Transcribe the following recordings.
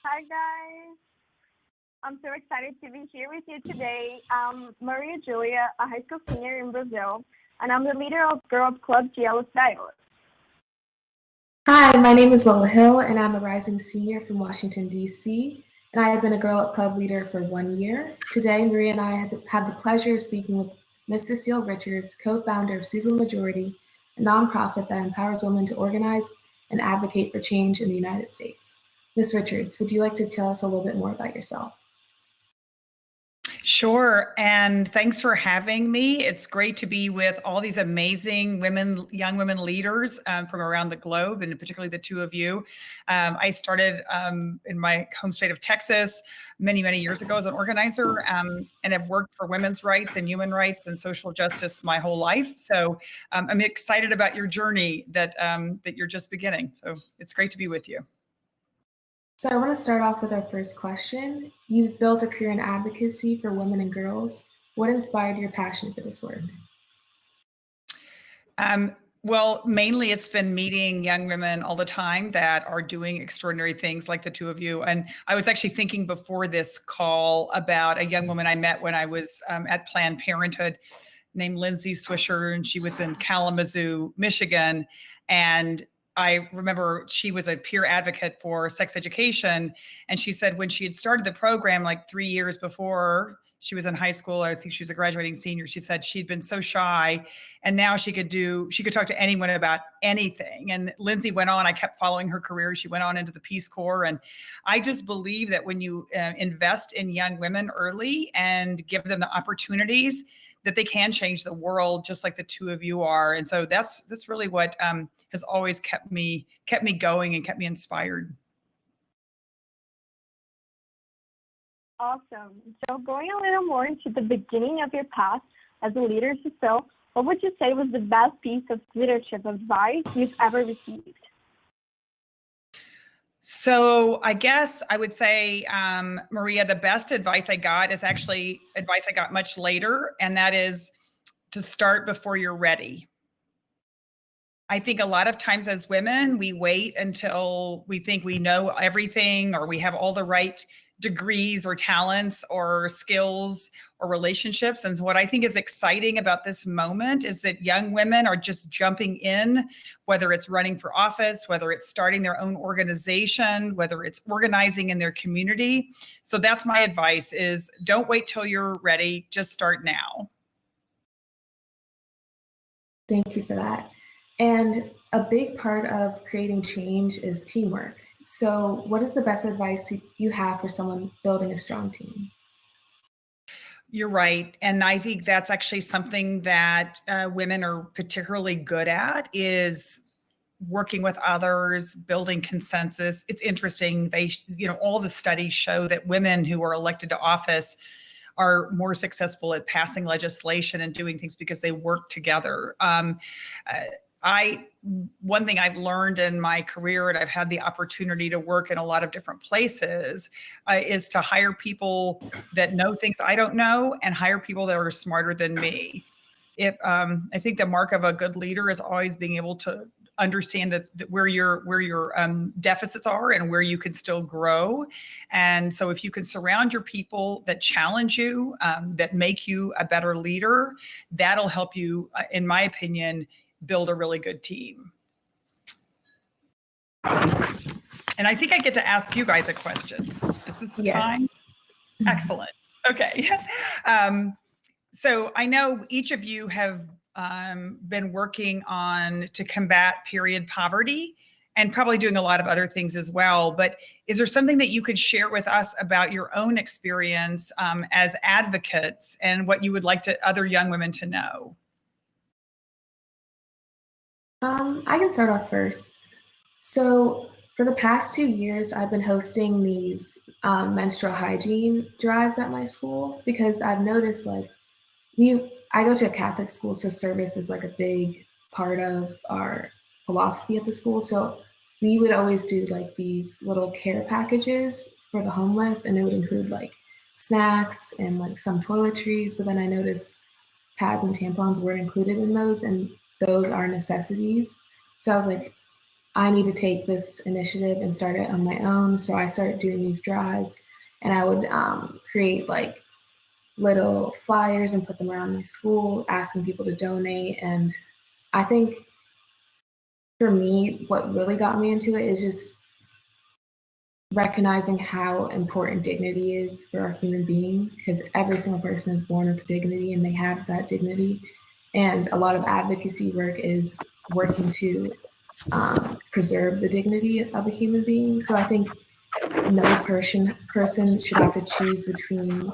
Hi guys, I'm so excited to be here with you today. I'm Maria Julia, a high school senior in Brazil, and I'm the leader of Girl Up Club Yellow Style. Hi, my name is Lola Hill, and I'm a rising senior from Washington, D.C., and I have been a Girl Up Club leader for 1 year. Today, Maria and I have the pleasure of speaking with Ms. Cecile Richards, co-founder of Supermajority, a nonprofit that empowers women to organize and advocate for change in the United States. Ms. Richards, would you like to tell us a little bit more about yourself? Sure. And thanks for having me. It's great to be with all these amazing women, young women leaders from around the globe, and particularly the two of you. I started in my home state of Texas many, many years ago as an organizer, and have worked for women's rights and human rights and social justice my whole life. So I'm excited about your journey that you're just beginning. So it's great to be with you. So I want to start off with our first question. You've built a career in advocacy for women and girls. What inspired your passion for this work? Well, mainly it's been meeting young women all the time that are doing extraordinary things like the two of you. And I was actually thinking before this call about a young woman I met when I was at Planned Parenthood named Lindsay Swisher, and she was in Kalamazoo, Michigan. And I remember she was a peer advocate for sex education. And she said when she had started the program like 3 years before she was in high school, I think she was a graduating senior, she said she'd been so shy, and now she could talk to anyone about anything. And Lindsay went on, I kept following her career. She went on into the Peace Corps. And I just believe that when you invest in young women early and give them the opportunities, that they can change the world just like the two of you are. And so that's really what has always kept me going and kept me inspired. Awesome. So going a little more into the beginning of your path as a leader, Cecile, what would you say was the best piece of leadership advice you've ever received? So I guess I would say, Maria, the best advice I got is actually advice I got much later, and that is to start before you're ready. I think a lot of times as women, we wait until we think we know everything or we have all the right degrees or talents or skills or relationships. And so what I think is exciting about this moment is that young women are just jumping in, whether it's running for office, whether it's starting their own organization, whether it's organizing in their community. So that's my advice is don't wait till you're ready, just start now. Thank you for that. And a big part of creating change is teamwork. So what is the best advice you have for someone building a strong team? You're right. And I think that's actually something that women are particularly good at is working with others, building consensus. It's interesting. All the studies show that women who are elected to office are more successful at passing legislation and doing things because they work together. One thing I've learned in my career, and I've had the opportunity to work in a lot of different places, is to hire people that know things I don't know and hire people that are smarter than me. I think the mark of a good leader is always being able to understand that where your deficits are and where you can still grow. And so if you can surround your people that challenge you, that make you a better leader, that'll help you, in my opinion, build a really good team. And I think I get to ask you guys a question. Is this the time? Excellent. Okay. So I know each of you have been working to combat period poverty and probably doing a lot of other things as well. But is there something that you could share with us about your own experience as advocates and what you would like other young women to know? I can start off first. So for the past 2 years, I've been hosting these menstrual hygiene drives at my school because I've noticed I go to a Catholic school, so service is like a big part of our philosophy at the school. So we would always do like these little care packages for the homeless, and it would include like snacks and like some toiletries. But then I noticed pads and tampons weren't included in those, and those are necessities. So I was like, I need to take this initiative and start it on my own. So I started doing these drives, and I would create like little flyers and put them around my school, asking people to donate. And I think for me, what really got me into it is just recognizing how important dignity is for a human being, because every single person is born with dignity and they have that dignity. And a lot of advocacy work is working to preserve the dignity of a human being. So I think no person should have to choose between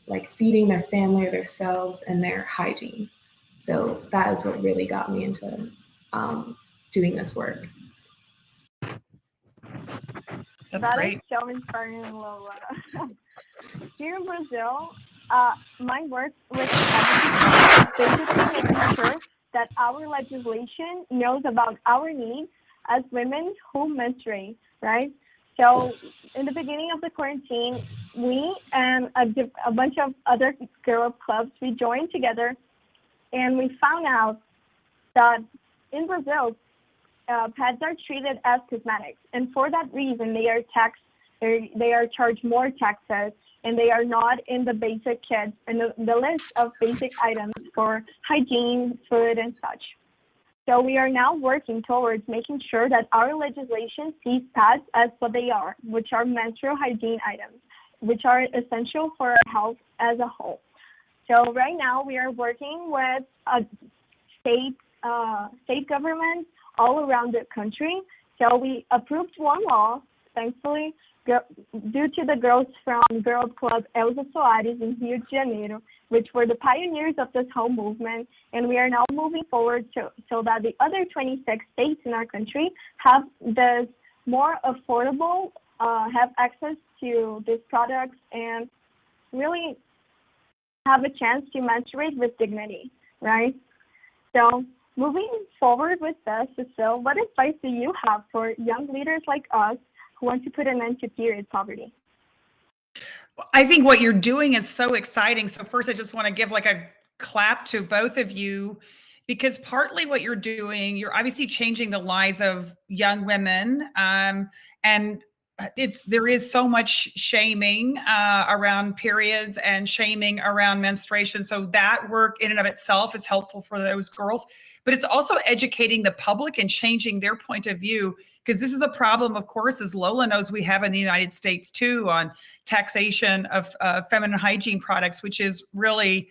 like feeding their family or themselves and their hygiene. So that is what really got me into doing this work. That's That is great. so inspiring, Lola. Here in Brazil, my work with advocacy is basically making sure that our legislation knows about our needs as women who menstruate, right? So, in the beginning of the quarantine, we and a bunch of other girl clubs, we joined together and we found out that in Brazil, pads are treated as cosmetics, and for that reason, they are taxed. They are charged more taxes, and they are not in the basic kits and the list of basic items for hygiene, food, and such. So we are now working towards making sure that our legislation sees pads as what they are, which are menstrual hygiene items, which are essential for our health as a whole. So right now we are working with state state governments all around the country. So we approved one law, thankfully, due to the girls from Girl Club Elza Soares in Rio de Janeiro, which were the pioneers of this whole movement. And we are now moving forward so that the other 26 states in our country have this more affordable, have access to these products and really have a chance to menstruate with dignity, right? So moving forward with this, Cecile, what advice do you have for young leaders like us who want to put an end to period poverty? I think what you're doing is so exciting. So first, I just want to give like a clap to both of you, because partly what you're doing, you're obviously changing the lives of young women, and there is so much shaming around periods and shaming around menstruation. So that work in and of itself is helpful for those girls, but it's also educating the public and changing their point of view, because this is a problem, of course, as Lola knows, we have in the United States too, on taxation of feminine hygiene products, which is really,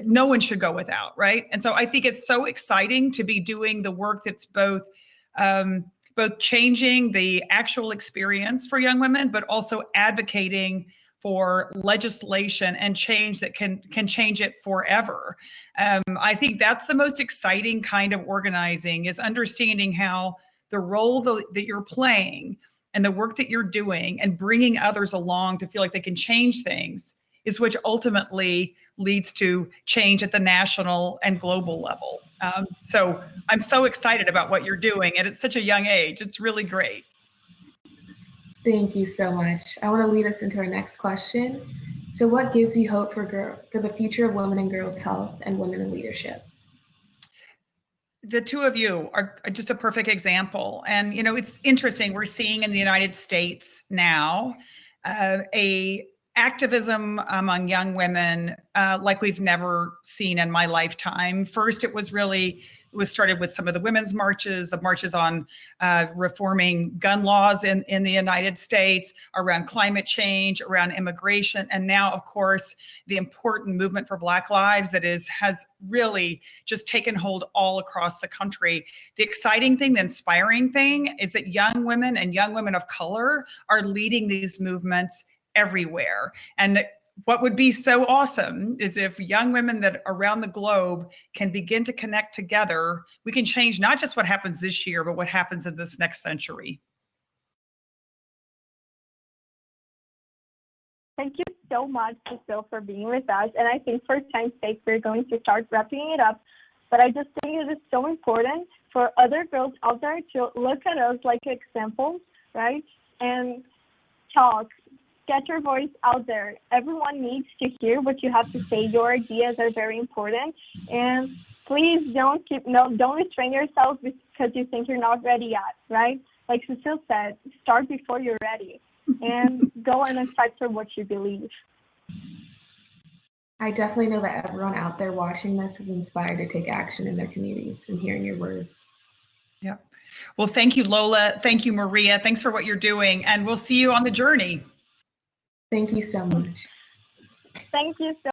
no one should go without, right? And so I think it's so exciting to be doing the work that's both changing the actual experience for young women, but also advocating for legislation and change that can change it forever. I think that's the most exciting kind of organizing, is understanding how the role that you're playing and the work that you're doing and bringing others along to feel like they can change things is which ultimately leads to change at the national and global level. So I'm so excited about what you're doing, and at such a young age. It's really great. Thank you so much. I want to lead us into our next question. So what gives you hope for the future of women and girls' health and women in leadership? The two of you are just a perfect example. And, you know, it's interesting. We're seeing in the United States now a activism among young women like we've never seen in my lifetime. First, it was started with some of the women's marches, the marches on reforming gun laws in the United States, around climate change, around immigration, and now, of course, the important movement for Black lives that has really just taken hold all across the country. The exciting thing, the inspiring thing, is that young women and young women of color are leading these movements everywhere. And what would be so awesome is if young women that around the globe can begin to connect together, we can change not just what happens this year, but what happens in this next century. Thank you so much, Cecile, for being with us. And I think for time's sake, we're going to start wrapping it up. But I just think it is so important for other girls out there to look at us like examples, right? And talk. Get your voice out there. Everyone needs to hear what you have to say. Your ideas are very important. And please don't restrain yourself because you think you're not ready yet, right? Like Cecile said, start before you're ready and go and fight for what you believe. I definitely know that everyone out there watching this is inspired to take action in their communities from hearing your words. Yeah. Well, thank you, Lola. Thank you, Maria. Thanks for what you're doing. And we'll see you on the journey. Thank you so much. Thank you so